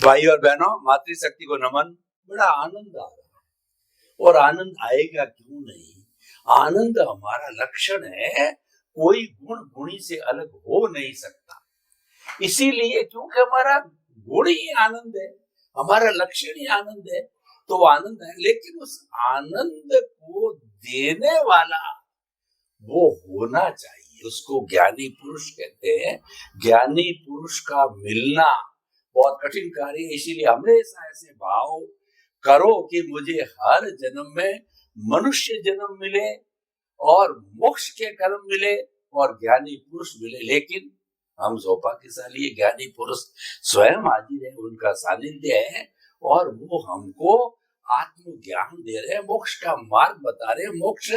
भाई और बहनों, मातृशक्ति को नमन। बड़ा आनंद आ रहा है और आनंद आएगा क्यों नहीं। आनंद हमारा लक्षण है, कोई गुण गुणी से अलग हो नहीं सकता। इसीलिए क्योंकि हमारा गुण ही आनंद है, हमारा लक्षण ही आनंद है, तो आनंद है। लेकिन उस आनंद को देने वाला वो होना चाहिए, उसको ज्ञानी पुरुष कहते हैं। ज्ञानी पुरुष का मिलना बहुत कठिन कार्य है। इसीलिए हमेशा ऐसे भाव करो कि मुझे हर जन्म में मनुष्य जन्म मिले और मोक्ष के कर्म मिले और ज्ञानी पुरुष मिले। लेकिन हम सौभाग्यशाली है, ज्ञानी पुरुष स्वयं हाजिर है, उनका सानिध्य है और वो हमको आत्मज्ञान दे रहे हैं, मोक्ष का मार्ग बता रहे हैं। मोक्ष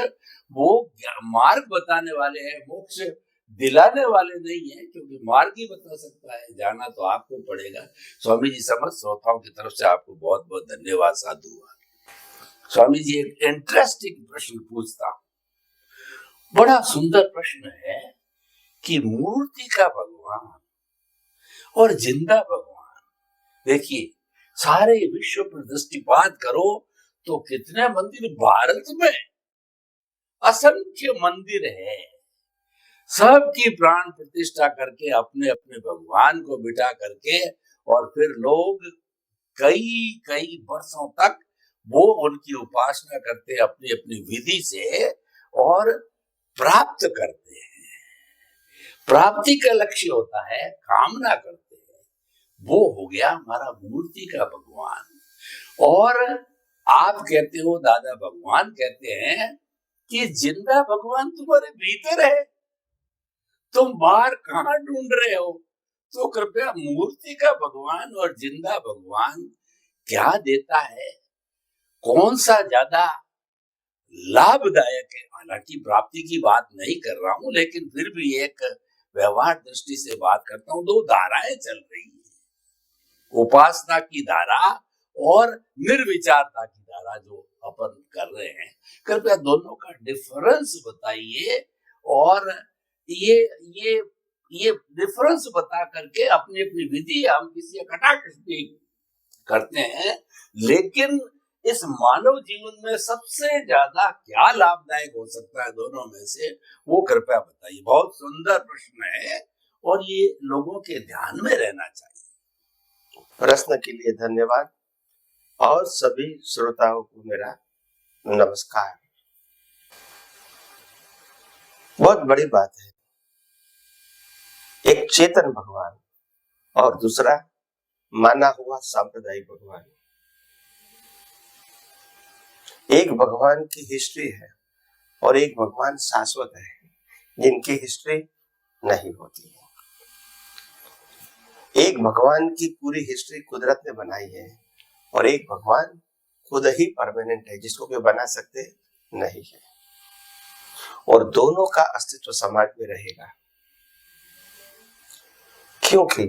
वो मार्ग बताने वाले हैं, मोक्ष दिलाने वाले नहीं है, क्योंकि मार्ग ही बता सकता है, जाना तो आपको पड़ेगा। स्वामी जी समस्त श्रोताओं की तरफ से आपको बहुत बहुत धन्यवाद, साधुवाद। स्वामी जी एक इंटरेस्टिंग प्रश्न पूछता हूं, बड़ा सुंदर प्रश्न है कि मूर्ति का भगवान और जिंदा भगवान, देखिए सारे विश्व पर दृष्टिपात करो तो कितने मंदिर, भारत में असंख्य मंदिर है, सबकी प्राण प्रतिष्ठा करके अपने अपने भगवान को बिठा करके और फिर लोग कई कई वर्षों तक वो उनकी उपासना करते अपनी अपनी विधि से और प्राप्त करते हैं। प्राप्ति का लक्ष्य होता है, कामना करते हैं, वो हो गया हमारा मूर्ति का भगवान। और आप कहते हो, दादा भगवान कहते हैं कि जिंदा भगवान तुम्हारे भीतर है, तुम बाहर कहां ढूंढ रहे हो। तो कृपया मूर्ति का भगवान और जिंदा भगवान क्या देता है, कौन सा ज्यादा लाभदायक है। हालांकि प्राप्ति की बात नहीं कर रहा हूं, लेकिन फिर भी एक व्यवहार दृष्टि से बात करता हूं। दो धाराएं चल रही है, उपासना की धारा और निर्विचारता की धारा जो अपन कर रहे हैं। कृपया दोनों का डिफरेंस बताइए और ये डिफरेंस बता करके अपनी अपनी विधि हम किसी कटाक्ष करते हैं, लेकिन इस मानव जीवन में सबसे ज्यादा क्या लाभदायक हो सकता है दोनों में से, वो कृपया बताइए। बहुत सुंदर प्रश्न है और ये लोगों के ध्यान में रहना चाहिए। प्रश्न के लिए धन्यवाद और सभी श्रोताओं को मेरा नमस्कार। बहुत बड़ी बात है, एक चेतन भगवान और दूसरा माना हुआ सांप्रदायिक भगवान। एक भगवान की हिस्ट्री है और एक भगवान शाश्वत है, जिनकी हिस्ट्री नहीं होती है। एक भगवान की पूरी हिस्ट्री कुदरत ने बनाई है और एक भगवान खुद ही परमानेंट है, जिसको कोई बना सकते नहीं है, और दोनों का अस्तित्व समाज में रहेगा। क्योंकि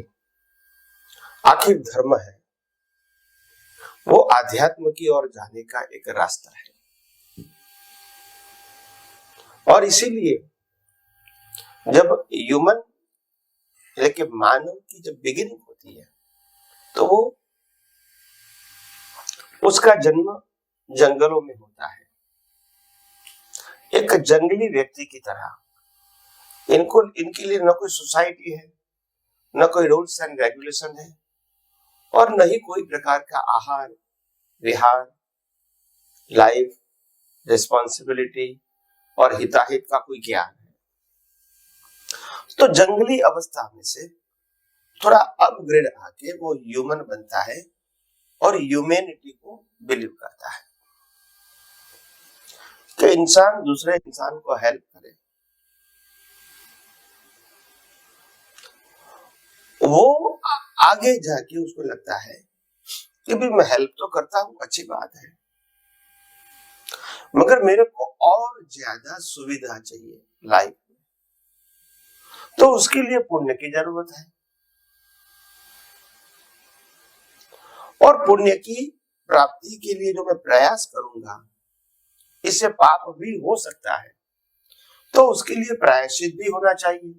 आखिर धर्म है, वो आध्यात्म की ओर जाने का एक रास्ता है। और इसीलिए जब ह्यूमन लेकिन मानव की जब बिगिनिंग होती है, तो वो उसका जन्म जंगलों में होता है, एक जंगली व्यक्ति की तरह। इनके लिए न कोई सोसाइटी है, न कोई रूल्स एंड रेगुलेशन है, और न ही कोई प्रकार का आहार विहार, लाइफ, रिस्पॉन्सिबिलिटी और हिताहित का कोई ज्ञान है। तो जंगली अवस्था में से थोड़ा अपग्रेड आके वो ह्यूमन बनता है और ह्यूमैनिटी को बिलीव करता है कि इंसान दूसरे इंसान को हेल्प करे। वो आगे जाके उसको लगता है कि भी मैं हेल्प तो करता हूं, अच्छी बात है, मगर मेरे को और ज्यादा सुविधा चाहिए लाइफ में, तो उसके लिए पुण्य की जरूरत है। और पुण्य की प्राप्ति के लिए जो मैं प्रयास करूंगा, इससे पाप भी हो सकता है, तो उसके लिए प्रायश्चित भी होना चाहिए।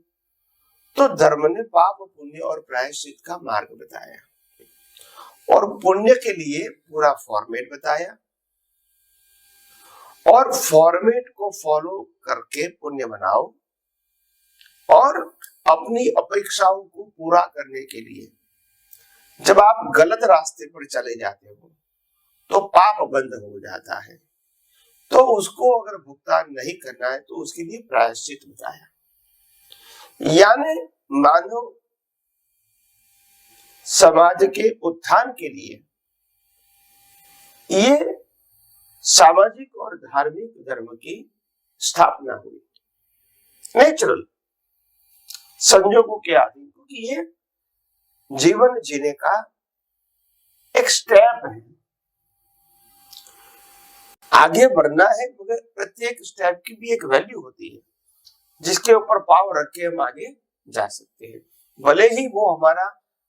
तो धर्म ने पाप पुण्य और प्रायश्चित का मार्ग बताया। और पुण्य के लिए पूरा फॉर्मेट बताया, और फॉर्मेट को फॉलो करके पुण्य बनाओ, और अपनी अपेक्षाओं को पूरा करने के लिए जब आप गलत रास्ते पर चले जाते हो तो पाप बंद हो जाता है, तो उसको अगर भुगतान नहीं करना है तो उसके लिए प्रायश्चित बताया। यानी मानव समाज के उत्थान के लिए ये सामाजिक और धार्मिक धर्म की स्थापना हुई, नेचुरल संजोगों के अधीन, क्योंकि ये जीवन जीने का एक स्टेप है। आगे बढ़ना है मगर प्रत्येक स्टेप की भी एक वैल्यू होती है जिसके ऊपर पाव रख के हम आगे जा सकते हैं, भले ही वो हमारा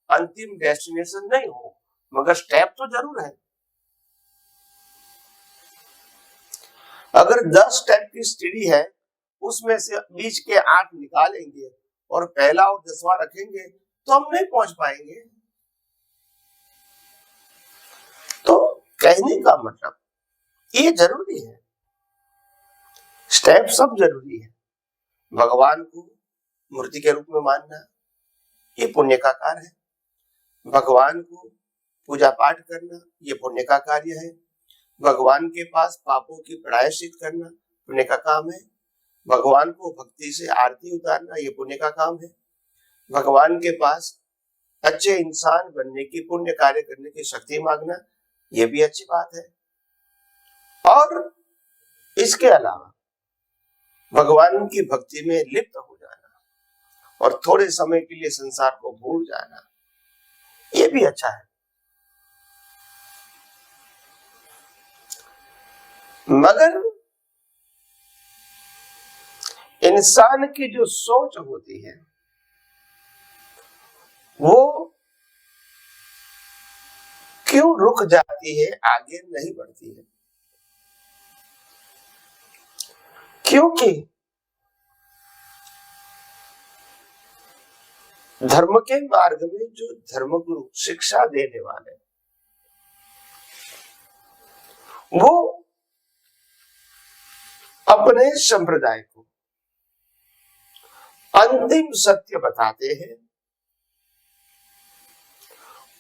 अंतिम डेस्टिनेशन नहीं हो मगर स्टेप तो जरूर है। अगर 10 स्टेप की सीढ़ी है उसमें से बीच के 8 निकालेंगे और पहला और 10वां रखेंगे तो हम नहीं पहुंच पाएंगे। तो कहने का मतलब ये जरूरी है, स्टेप सब जरूरी है। भगवान को मूर्ति के रूप में मानना ये पुण्य का कार्य है, भगवान को पूजा पाठ करना ये पुण्य का कार्य है, भगवान के पास पापों की प्रायश्चित करना पुण्य का काम है, भगवान को भक्ति से आरती उतारना ये पुण्य का काम है, भगवान के पास अच्छे इंसान बनने की पुण्य कार्य करने की शक्ति मांगना ये भी अच्छी बात है। और इसके अलावा भगवान की भक्ति में लिप्त हो जाना और थोड़े समय के लिए संसार को भूल जाना ये भी अच्छा है। मगर इंसान की जो सोच होती है वो क्यों रुक जाती है, आगे नहीं बढ़ती है? क्योंकि धर्म के मार्ग में जो धर्मगुरु शिक्षा देने वाले वो अपने संप्रदाय को अंतिम सत्य बताते हैं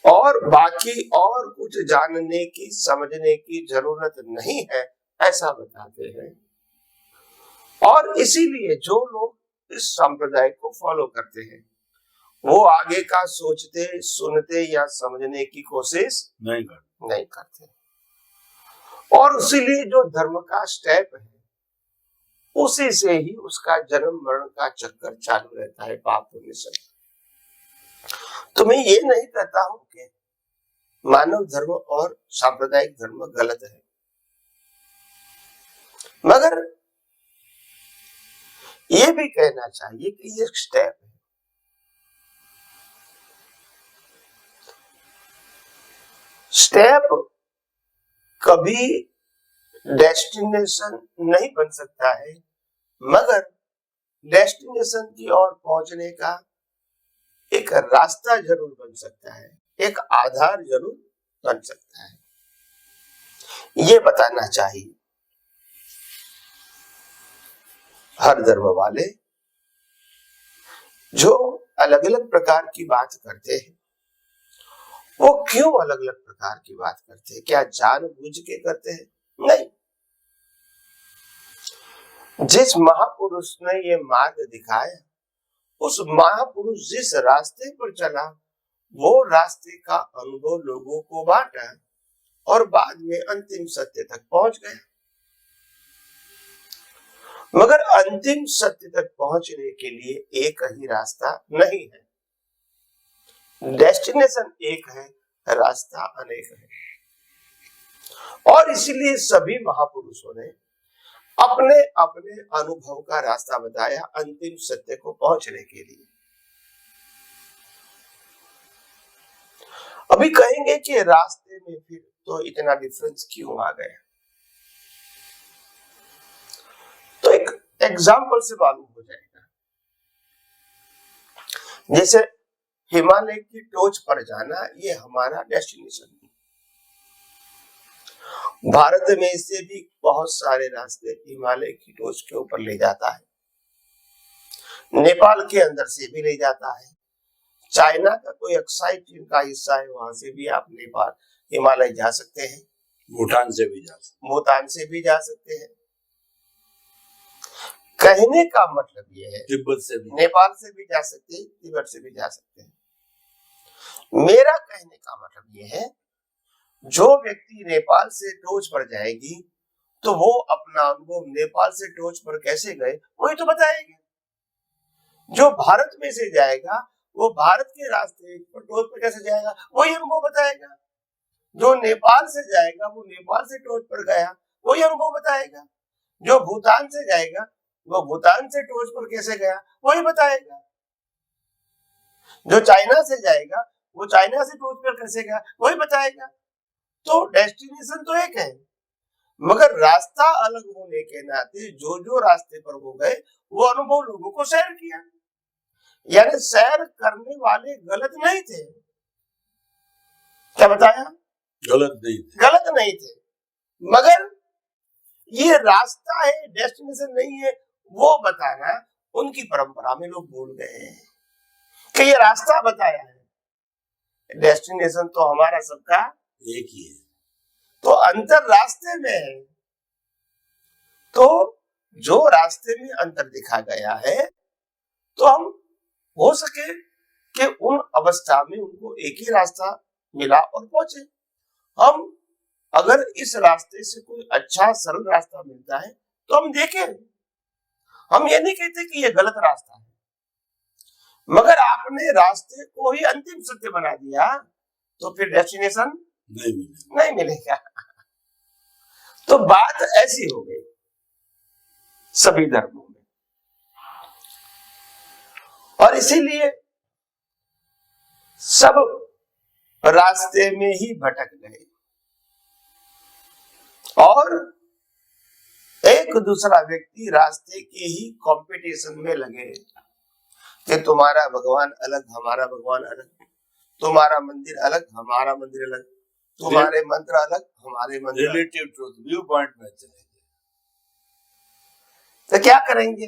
और बाकी और कुछ जानने की समझने की जरूरत नहीं है ऐसा बताते हैं। और इसीलिए जो लोग इस संप्रदाय को फॉलो करते हैं वो आगे का सोचते सुनते या समझने की कोशिश नहीं करते। और इसीलिए जो धर्म का स्टेप है उसी से ही उसका जन्म मरण का चक्कर चालू रहता है, पाप पुण्य से। तो मैं ये नहीं कहता हूं कि मानव धर्म और सांप्रदायिक धर्म गलत है, मगर ये भी कहना चाहिए कि ये स्टेप है। स्टेप कभी डेस्टिनेशन नहीं बन सकता है, मगर डेस्टिनेशन की ओर पहुंचने का एक रास्ता जरूर बन सकता है, एक आधार जरूर बन सकता है। ये बताना चाहिए हर धर्म वाले जो अलग अलग प्रकार की बात करते हैं वो क्यों अलग अलग प्रकार की बात करते हैं? क्या जानबूझ के करते हैं? नहीं। जिस महापुरुष ने ये मार्ग दिखाया उस महापुरुष जिस रास्ते पर चला वो रास्ते का अनुभव लोगों को बांटा और बाद में अंतिम सत्य तक पहुंच गया। मगर अंतिम सत्य तक पहुंचने के लिए एक ही रास्ता नहीं है, डेस्टिनेशन एक है, रास्ता अनेक है। और इसलिए सभी महापुरुषों ने अपने अपने अनुभव का रास्ता बताया अंतिम सत्य को पहुंचने के लिए। अभी कहेंगे कि रास्ते में फिर तो इतना डिफरेंस क्यों आ गया? तो एक एग्जाम्पल से मालूम हो जाएगा। जैसे हिमालय की टोच पर जाना ये हमारा डेस्टिनेशन है। भारत में से भी बहुत सारे रास्ते हिमालय की टोच के ऊपर ले जाता है, नेपाल के अंदर से भी ले जाता है, चाइना का कोई अक्साई चीन का हिस्सा है, वहां से भी आप नेपाल हिमालय जा सकते हैं, भूटान से भी जा सकते, भूटान से भी जा सकते हैं। कहने का मतलब ये है तिब्बत से भी, नेपाल से भी जा सकते हैं, तिब्बत से भी जा सकते हैं। मेरा कहने का मतलब ये है, जो व्यक्ति नेपाल से टोच पर जाएगी तो वो अपना अनुभव नेपाल से टोच पर कैसे गए वही तो बताएगी। जो भारत में से जाएगा वो भारत के रास्ते पर टोच पर कैसे जाएगा वही अनुभव बताएगा। जो नेपाल से जाएगा वो नेपाल से टोच पर गया वही अनुभव बताएगा। जो भूटान से जाएगा वो भूटान से टोच पर कैसे गया वही बताएगा। जो चाइना से जाएगा वो चाइना से टोच पर कैसे गया वही बताएगा। तो डेस्टिनेशन तो एक है, मगर रास्ता अलग होने के नाते जो जो रास्ते पर वो गए वो अनुभव लोगों को शेयर किया। यानी शेयर करने वाले गलत नहीं थे। क्या बताया? गलत नहीं थे, मगर ये रास्ता है, डेस्टिनेशन नहीं है, वो बताना उनकी परंपरा में लोग भूल गए हैं कि ये रास्ता बताया है, डेस्टिनेशन तो हमारा सबका एक ही है। तो अंतर रास्ते में है। तो जो रास्ते में अंतर दिखा गया है तो हम हो सके कि उन अवस्था में उनको एक ही रास्ता मिला और पहुंचे। हम अगर इस रास्ते से कोई अच्छा सरल रास्ता मिलता है तो हम देखें। हम ये नहीं कहते कि ये गलत रास्ता है, मगर आपने रास्ते को ही अंतिम सत्य बना दिया तो फिर डेस्टिनेशन नहीं मिलेगा। तो बात ऐसी हो गई सभी धर्मों में, और इसीलिए सब रास्ते में ही भटक गए और एक दूसरा व्यक्ति रास्ते के ही कंपटीशन में लगे कि तुम्हारा भगवान अलग हमारा भगवान अलग, तुम्हारा मंदिर अलग हमारा मंदिर अलग, तुम्हारे मंत्र अलग हमारे मंत्र, रिलेटिव ट्रूथ, व्यू पॉइंट में चले। तो क्या करेंगे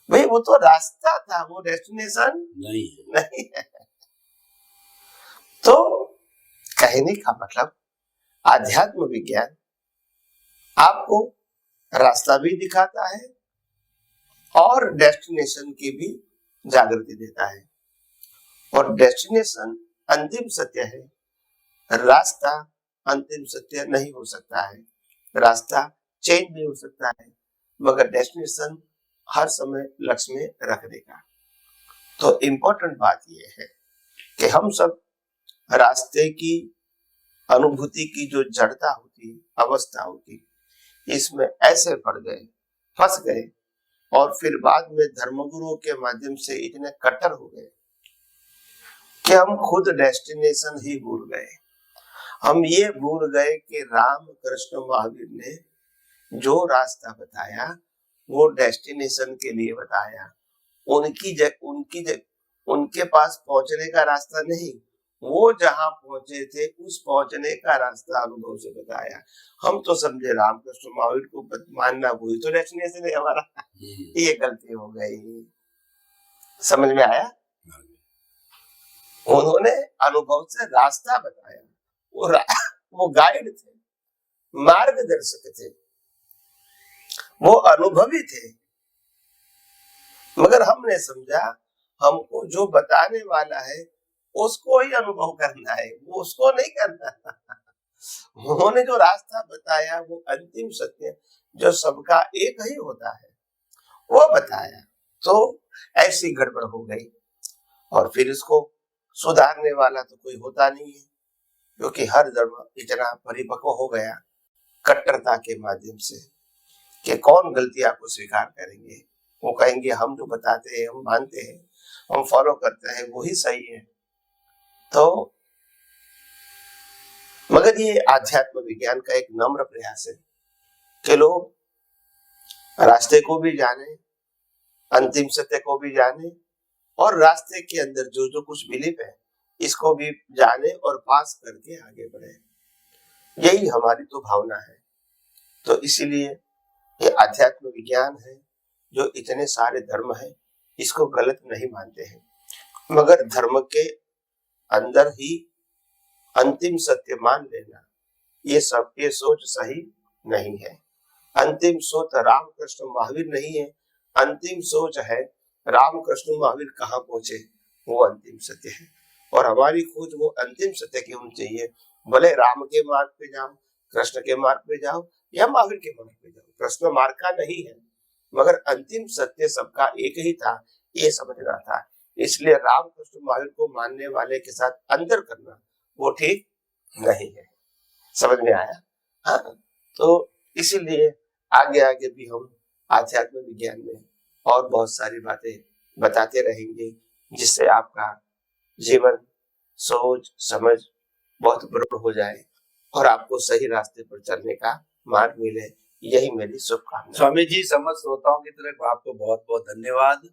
भाई? वो तो रास्ता था, वो डेस्टिनेशन नहीं है। तो कहने का मतलब आध्यात्म विज्ञान आपको रास्ता भी दिखाता है और डेस्टिनेशन की भी जागृति देता है। और डेस्टिनेशन अंतिम सत्य है, रास्ता अंतिम सत्य नहीं हो सकता है। रास्ता चेंज नहीं हो सकता है, मगर डेस्टिनेशन हर समय लक्ष्य में रख देगा। तो इम्पोर्टेंट बात यह है कि हम सब रास्ते की अनुभूति की जो जड़ता होती, अवस्था होती, इसमें ऐसे पड़ गए, फंस गए और फिर बाद में धर्मगुरुओं के माध्यम से इतने कट्टर हो गए कि हम खुद डेस्टिनेशन ही भूल गए। हम ये भूल गए कि राम कृष्ण महावीर ने जो रास्ता बताया वो डेस्टिनेशन के लिए बताया, उनके पास पहुंचने का रास्ता नहीं, वो जहां पहुंचे थे उस पहुंचने का रास्ता अनुभव से बताया। हम तो समझे रामकृष्ण महावीर को मानना वही तो डेस्टिनेशन है हमारा। ये गलती हो गई। समझ में आया? उन्होंने अनुभव से रास्ता बताया, वो गाइड थे, मार्गदर्शक थे, वो अनुभवी थे, मगर हमने समझा हमको जो बताने वाला है उसको ही अनुभव करना है, वो उसको नहीं करना। उन्होंने जो रास्ता बताया वो अंतिम सत्य जो सबका एक ही होता है वो बताया। तो ऐसी गड़बड़ हो गई और फिर इसको सुधारने वाला तो कोई होता नहीं है, क्योंकि हर धर्म इतना परिपक्व हो गया कट्टरता के माध्यम से कि कौन गलतियां को स्वीकार करेंगे। वो कहेंगे हम जो बताते हैं, हम मानते हैं, हम फॉलो करते हैं, वही सही है। तो मगर ये आध्यात्म विज्ञान का एक नम्र प्रयास है कि लोग रास्ते को भी जाने, अंतिम सत्य को भी जाने और रास्ते के अंदर जो जो कुछ बिलीफ है इसको भी जाने और पास करके आगे बढ़े। यही हमारी तो भावना है। तो इसीलिए ये आध्यात्म विज्ञान है जो इतने सारे धर्म है इसको गलत नहीं मानते हैं, मगर धर्म के अंदर ही अंतिम सत्य मान लेना ये सोच सही नहीं है। अंतिम सोच रामकृष्ण महावीर नहीं है, अंतिम सोच है रामकृष्ण महावीर कहाँ पहुंचे, वो अंतिम सत्य है। और हमारी खोज वो अंतिम सत्य की होनी चाहिए। भले राम के मार्ग पे जाओ, कृष्ण के मार्ग पे जाओ या महावीर के मार्ग पे जाओ, कृष्ण मार्ग का नहीं है, मगर अंतिम सत्य सबका एक ही था, ये समझना था। इसलिए रामकृष्ण महावीर को मानने वाले के साथ अंतर करना वो ठीक नहीं है। समझ में आया? हाँ, तो इसीलिए आगे आगे भी हम आध्यात्म विज्ञान में और बहुत सारी बातें बताते रहेंगे, जिससे आपका जीवन, सोच, समझ बहुत प्रबल हो जाए और आपको सही रास्ते पर चलने का मार्ग मिले। यही मेरी शुभकामना। स्वामी जी, समस्त श्रोताओं की तरफ आपको बहुत बहुत धन्यवाद।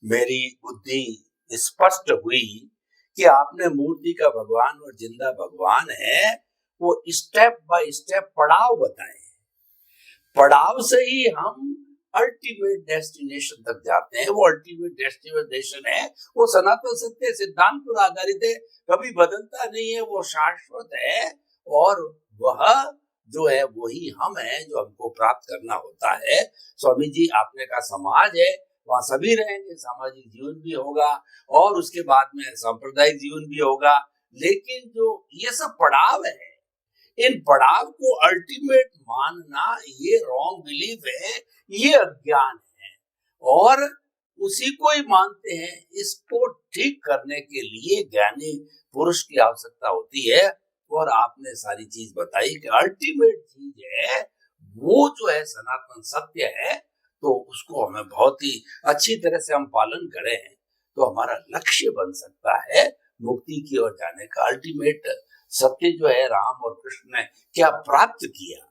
मेरी बुद्धि स्पष्ट हुई कि आपने मूर्ति का भगवान और जिंदा भगवान है वो स्टेप बाय स्टेप पड़ाव बताए। पड़ाव से ही हम अल्टीमेट डेस्टिनेशन तक जाते हैं। वो अल्टीमेट डेस्टिनेशन है, वो सनातन सत्य सिद्धांत पर आधारित है, कभी बदलता नहीं है, वो शाश्वत है। और वह जो है वही हम है जो हमको प्राप्त करना होता है। स्वामी जी, आपने कहा समाज है, वहां सभी रहेंगे, सामाजिक जीवन भी होगा और उसके बाद में सांप्रदायिक जीवन भी होगा। लेकिन जो ये सब पड़ाव है, इन पड़ाव को अल्टीमेट मानना ये रॉन्ग बिलीफ है, ये अज्ञान है और उसी को ही मानते हैं। इसको ठीक करने के लिए ज्ञानी पुरुष की आवश्यकता होती है। और आपने सारी चीज बताई कि अल्टीमेट चीज है वो जो है सनातन सत्य है, तो उसको हमें बहुत ही अच्छी तरह से हम पालन करें तो हमारा लक्ष्य बन सकता है मुक्ति की ओर जाने का। अल्टीमेट सत्य जो है, राम और कृष्ण ने क्या प्राप्त किया,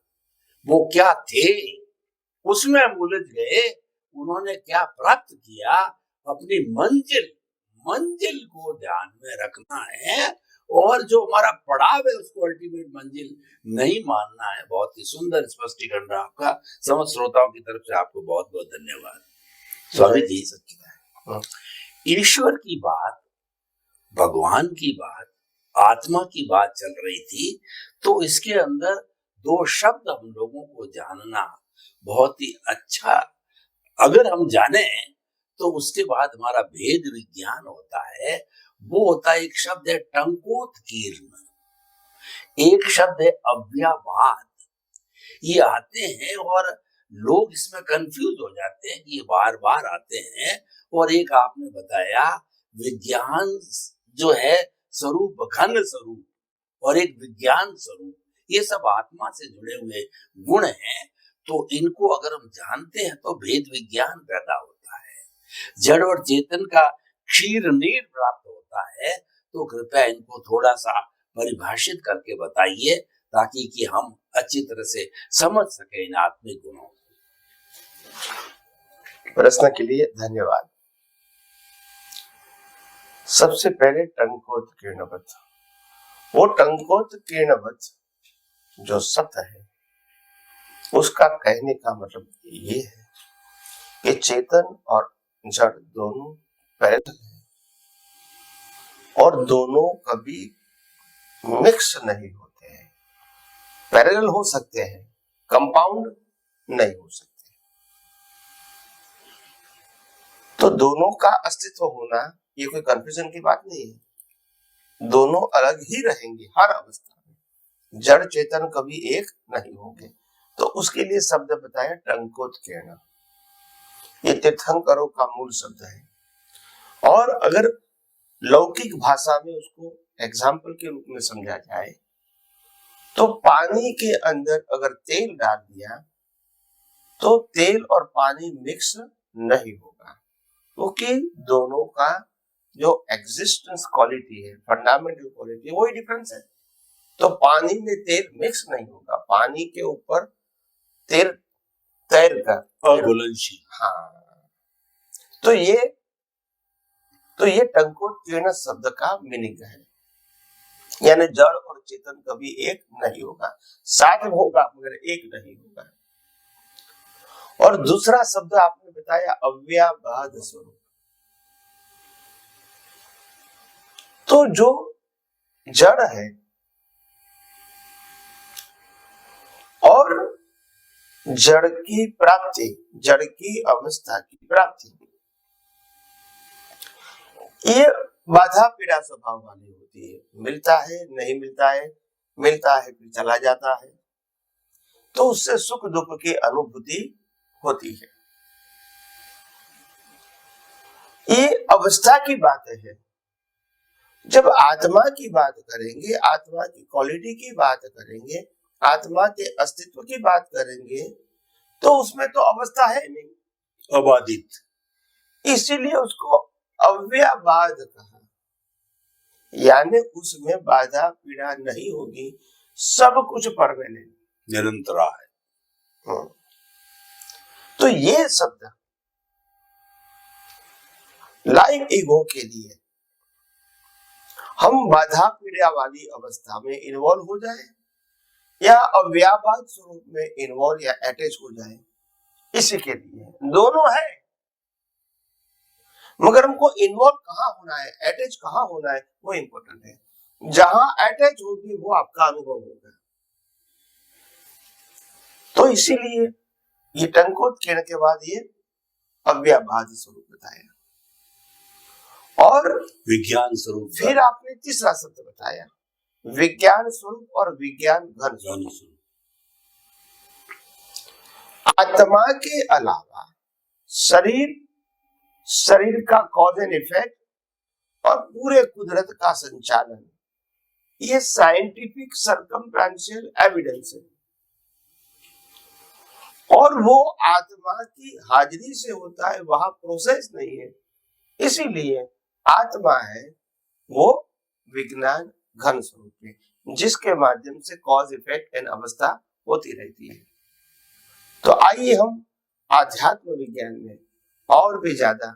वो क्या थे, उसमें हम उलझ गए। उन्होंने क्या प्राप्त किया, अपनी मंजिल को ध्यान में रखना है और जो हमारा पड़ाव है उसको अल्टीमेट मंजिल नहीं मानना है। बहुत ही सुंदर स्पष्टीकरण रहा आपका। समस्त श्रोताओं की तरफ से आपको बहुत बहुत धन्यवाद। स्वामी जी, ईश्वर की बात, भगवान की बात, आत्मा की बात चल रही थी, तो इसके अंदर दो शब्द हम लोगों को जानना बहुत ही अच्छा। अगर हम जाने तो उसके बाद हमारा भेद विज्ञान होता है। वो होता है, एक शब्द है टंकोत्कीर्ण, एक शब्द है अव्ययवाद। ये आते हैं और लोग इसमें कंफ्यूज हो जाते हैं कि ये बार बार आते हैं। और एक आपने बताया विज्ञान जो है स्वरूप, घन स्वरूप, और एक विज्ञान स्वरूप, ये सब आत्मा से जुड़े हुए गुण हैं। तो इनको अगर हम जानते हैं तो भेद विज्ञान पैदा होता है, जड़ और चेतन का क्षीर नीर प्राप्त होता है। तो कृपया इनको थोड़ा सा परिभाषित करके बताइए ताकि कि हम अच्छी तरह से समझ सके इन आत्मिक गुणों। प्रश्न के लिए धन्यवाद। सबसे पहले टंकोत्कीर्णवत, वो टंकोत्कीर्णवत जो सत्य है उसका कहने का मतलब ये है कि चेतन और जड़ दोनों पैरेलल है और दोनों कभी मिक्स नहीं होते हैं। पैरेलल हो सकते हैं, कंपाउंड नहीं हो सकते। तो दोनों का अस्तित्व होना ये कोई कंफ्यूजन की बात नहीं है। दोनों अलग ही रहेंगे हर अवस्था में, जड़ चेतन कभी एक नहीं होंगे। तो उसके लिए शब्द बताया टंकोत्कीर्ण, ये तीर्थंकरों का मूल शब्द है। और अगर लौकिक भाषा में उसको एग्जाम्पल के रूप में समझा जाए तो पानी के अंदर अगर तेल डाल दिया तो तेल और पानी मिक्स नहीं होगा, क्योंकि दोनों का जो एग्जिस्टेंस क्वालिटी है, फंडामेंटल क्वालिटी, वही डिफरेंस है। तो पानी में तेल मिक्स नहीं होगा, पानी के ऊपर तेल तैर कर अघुलनशील। हाँ, तो ये तो ये टंकोत्कीर्ण शब्द का मीनिंग है, यानी जड़ और चेतन कभी एक नहीं होगा, साथ में होगा मगर एक नहीं होगा। और दूसरा शब्द आपने बताया अव्याबाद स्वरूप। तो जो जड़ है और जड़ की प्राप्ति, जड़ की अवस्था की प्राप्ति, ये बाधा पीड़ा स्वभाव वाली होती है। मिलता है, नहीं मिलता है, मिलता है फिर चला जाता है, तो उससे सुख दुख की अनुभूति होती है। ये अवस्था की बात है। जब आत्मा की बात करेंगे, आत्मा की क्वालिटी की बात करेंगे, आत्मा के अस्तित्व की बात करेंगे, तो उसमें तो अवस्था है नहीं, अबाधित, इसीलिए उसको अव्याबाद कहा, यानी उसमें बाधा पीड़ा नहीं होगी, सब कुछ परमानेंट निरंतरा है। तो ये शब्द लाइव ईगो के लिए हम बाधा पीड़ा वाली अवस्था में इन्वॉल्व हो जाए या अव्याबाद स्वरूप में इन्वॉल्व या अटैच हो जाए, इसी के लिए दोनों है। मगर हमको इन्वॉल्व कहाँ होना है, अटैच कहाँ होना है, वो इंपॉर्टेंट है। जहां अटैच होगी वो आपका अनुभव होगा। तो इसीलिए ये टंकोत्कीर्ण के बाद ये अव्याबाद स्वरूप बताया और विज्ञान स्वरूप, फिर आपने तीसरा शब्द बताया विज्ञान स्वरूप और विज्ञान घन स्वरूप। आत्मा के अलावा शरीर का कॉज एंड इफेक्ट और पूरे कुदरत का संचालन, ये साइंटिफिक सर्कमस्टेंशियल एविडेंस है और वो आत्मा की हाजिरी से होता है, वहां प्रोसेस नहीं है। इसीलिए आत्मा है वो विज्ञान घन स्वरूप है, जिसके माध्यम से कॉज इफेक्ट एंड अवस्था होती रहती है। तो आइए हम आध्यात्म विज्ञान में और भी ज्यादा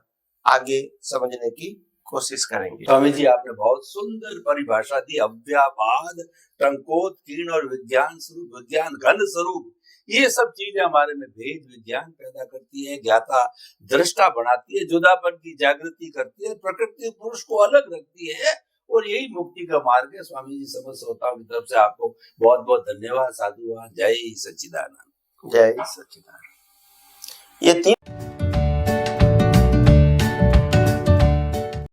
आगे समझने की कोशिश करेंगे। स्वामी जी, आपने बहुत सुंदर परिभाषा दी। अव्याबाद, टंकोत्कीर्ण और विज्ञान स्वरूप, विज्ञान घन स्वरूप, ये सब चीजें हमारे में भेद विज्ञान पैदा करती है, ज्ञाता दृष्टा बनाती है, जुदापन की जागृति करती है, प्रकृति पुरुष को अलग रखती है और यही मुक्ति का मार्ग है। स्वामी जी, समस्त श्रोताओं की तरफ से आपको बहुत बहुत धन्यवाद, साधुवाद। जय सच्चिदानंद। जय सच्चिदानंद। ये